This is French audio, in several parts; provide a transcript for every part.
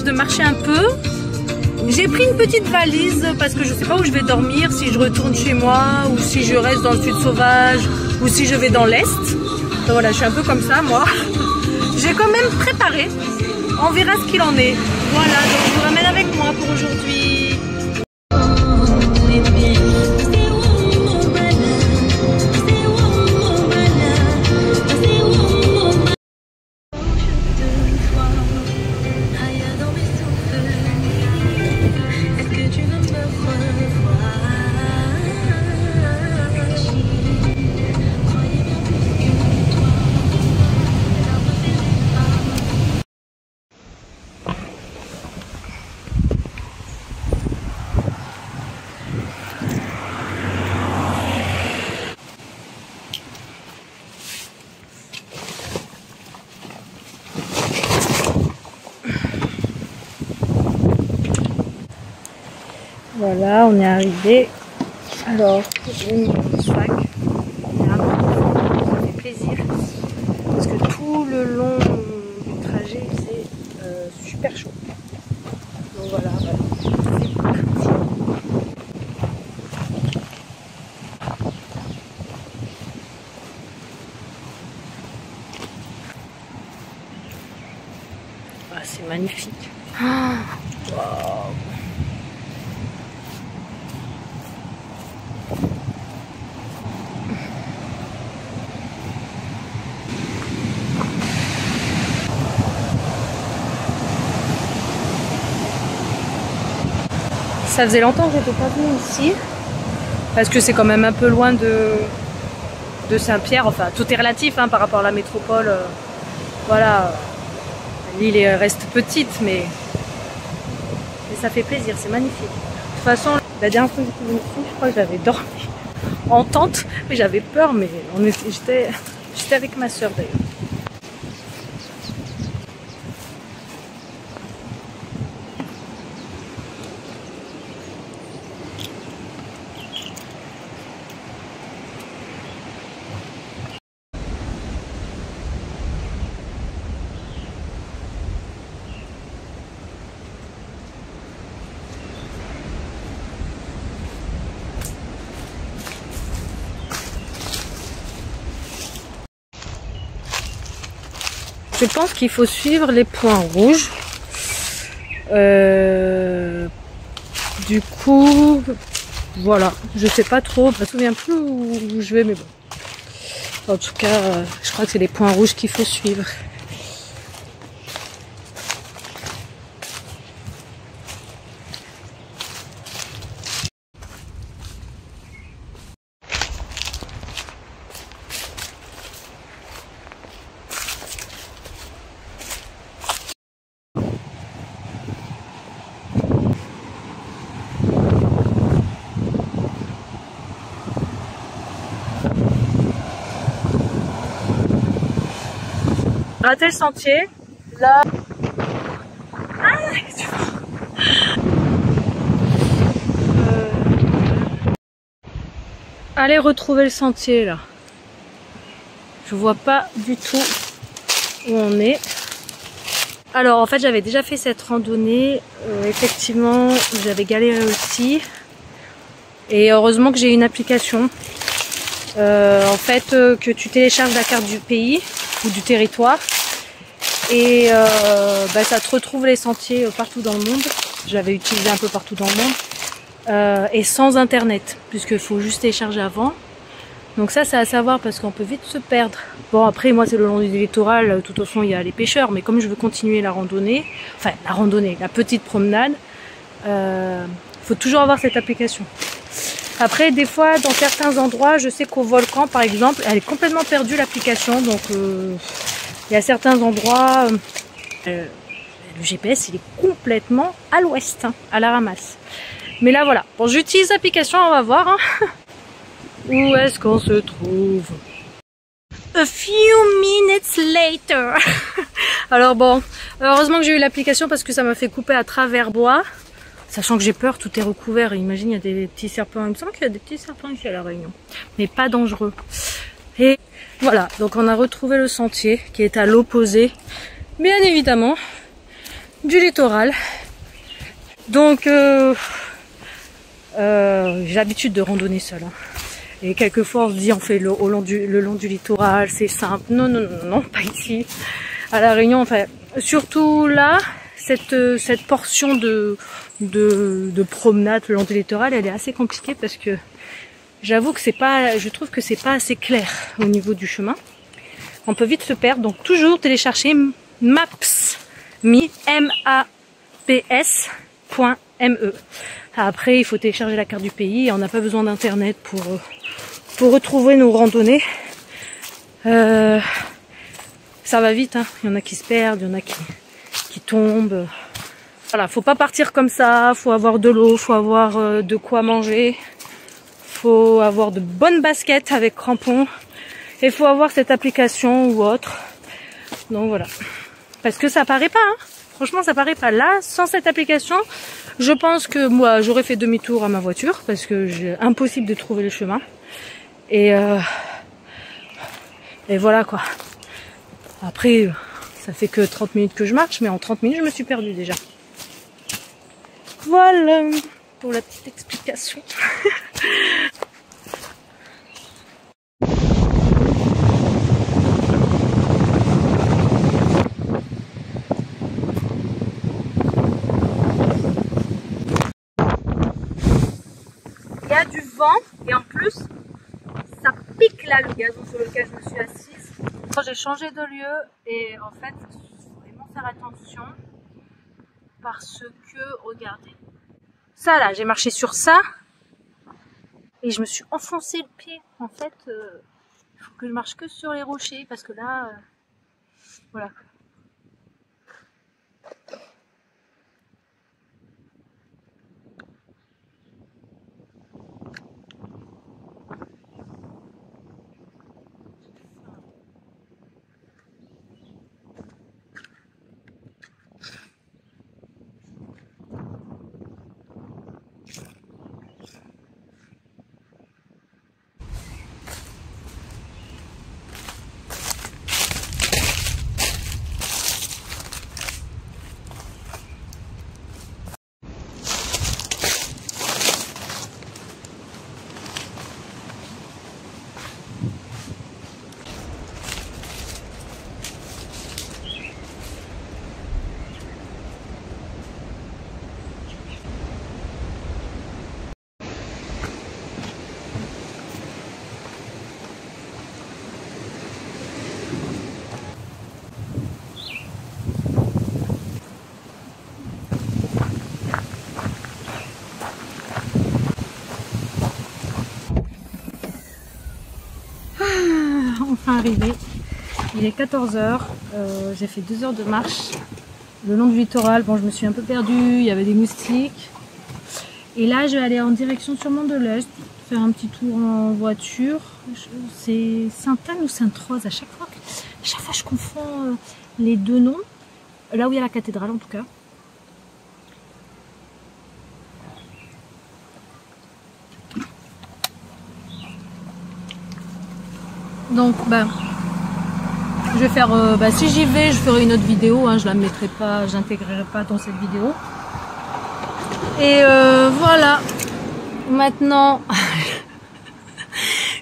de marcher un peu. J'ai pris une petite valise parce que je sais pas où je vais dormir, si je retourne chez moi ou si je reste dans le sud sauvage ou si je vais dans l'est. Donc voilà, je suis un peu comme ça moi. J'ai quand même préparé, on verra ce qu'il en est. Voilà, donc je vous ramène avec moi pour aujourd'hui. Voilà, on est arrivé. Alors, j'ai mis mon sac. Ça fait plaisir. Parce que tout le long du trajet, c'est super chaud. Donc voilà, c'est parti. Ah, c'est magnifique. Wow. Ça faisait longtemps que j'étais pas venue ici, parce que c'est quand même un peu loin de Saint-Pierre. Enfin, tout est relatif hein, par rapport à la métropole. Voilà, l'île reste petite, mais ça fait plaisir, c'est magnifique. De toute façon, la dernière fois que j'étais venue ici, je crois que j'avais dormi en tente, mais j'avais peur, mais j'étais avec ma soeur d'ailleurs. Je pense qu'il faut suivre les points rouges. Du coup, voilà, je sais pas trop, je me souviens plus où je vais, mais bon. En tout cas, je crois que c'est les points rouges qu'il faut suivre. Raté le sentier. Là. Allez retrouver le sentier là. Je vois pas du tout où on est. Alors en fait j'avais déjà fait cette randonnée. Effectivement j'avais galéré aussi. Et heureusement que j'ai une application. En fait que tu télécharges la carte du pays ou du territoire. Et ça te retrouve les sentiers partout dans le monde. Je l'avais utilisé un peu partout dans le monde. Et sans internet, puisqu'il faut juste télécharger avant. Donc ça c'est à savoir parce qu'on peut vite se perdre. Bon après moi c'est le long du littoral, de toute façon il y a les pêcheurs, mais comme je veux continuer la randonnée, la petite promenade, faut toujours avoir cette application. Après des fois dans certains endroits, je sais qu'au volcan par exemple, elle est complètement perdue l'application, donc il y a certains endroits, le GPS il est complètement à l'ouest, hein, à la ramasse. Mais là voilà, bon j'utilise l'application, on va voir. Hein. Où est-ce qu'on se trouve? A few minutes later. Alors bon, heureusement que j'ai eu l'application parce que ça m'a fait couper à travers bois. Sachant que j'ai peur, tout est recouvert. Imagine, il y a des petits serpents. Il me semble qu'il y a des petits serpents ici à La Réunion. Mais pas dangereux. Et voilà, donc on a retrouvé le sentier qui est à l'opposé. Bien évidemment. du littoral. Donc j'ai l'habitude de randonner seule. Hein. Et quelquefois on se dit on fait le long du littoral, c'est simple. Non, non, non, non, pas ici. À La Réunion, enfin, surtout là, cette portion de promenade le long du littoral, elle est assez compliquée parce que j'avoue que je trouve que c'est pas assez clair au niveau du chemin. On peut vite se perdre, donc toujours télécharger maps.me. Après, il faut télécharger la carte du pays et on n'a pas besoin d'internet pour retrouver nos randonnées. Ça va vite, hein. Il y en a qui se perdent, il y en a qui tombent. Voilà, faut pas partir comme ça, faut avoir de l'eau, faut avoir de quoi manger, faut avoir de bonnes baskets avec crampons et faut avoir cette application ou autre. Donc voilà. Parce que ça paraît pas, hein. Franchement, ça paraît pas. Là, sans cette application, je pense que moi, j'aurais fait demi-tour à ma voiture parce que c'est impossible de trouver le chemin. Et voilà quoi. Après, ça fait que 30 minutes que je marche, mais en 30 minutes, je me suis perdue déjà. Voilà pour la petite explication. Il y a du vent et en plus, ça pique là le gazon sur lequel je me suis assise. Quand j'ai changé de lieu et en fait, il faut vraiment faire attention parce que, regardez, ça là, j'ai marché sur ça et je me suis enfoncé le pied. En fait, il faut que je marche que sur les rochers parce que là, voilà. Enfin arrivé, il est 14 h, j'ai fait 2 heures de marche le long du littoral. Bon, je me suis un peu perdue, il y avait des moustiques et là je vais aller en direction sûrement de l'Est, faire un petit tour en voiture. C'est Sainte-Anne ou Sainte-Rose, à chaque fois je confonds les deux noms, là où il y a la cathédrale en tout cas. Donc je vais faire, si j'y vais, je ferai une autre vidéo, hein, je la mettrai pas, j'intégrerai pas dans cette vidéo. Et voilà, maintenant,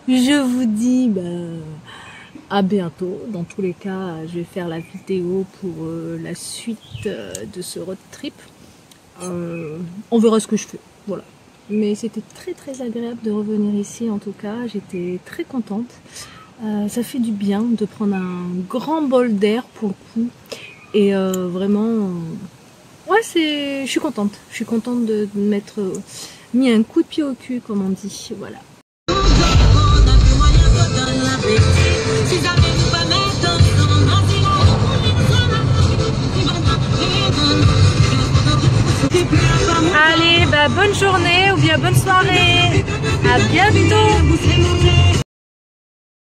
je vous dis à bientôt. Dans tous les cas, je vais faire la vidéo pour la suite de ce road trip. On verra ce que je fais, voilà. Mais c'était très très agréable de revenir ici en tout cas, j'étais très contente. Ça fait du bien de prendre un grand bol d'air pour le coup et vraiment ouais, je suis contente de m'être mis un coup de pied au cul comme on dit, voilà. Allez, bonne journée ou bien bonne soirée, à bientôt.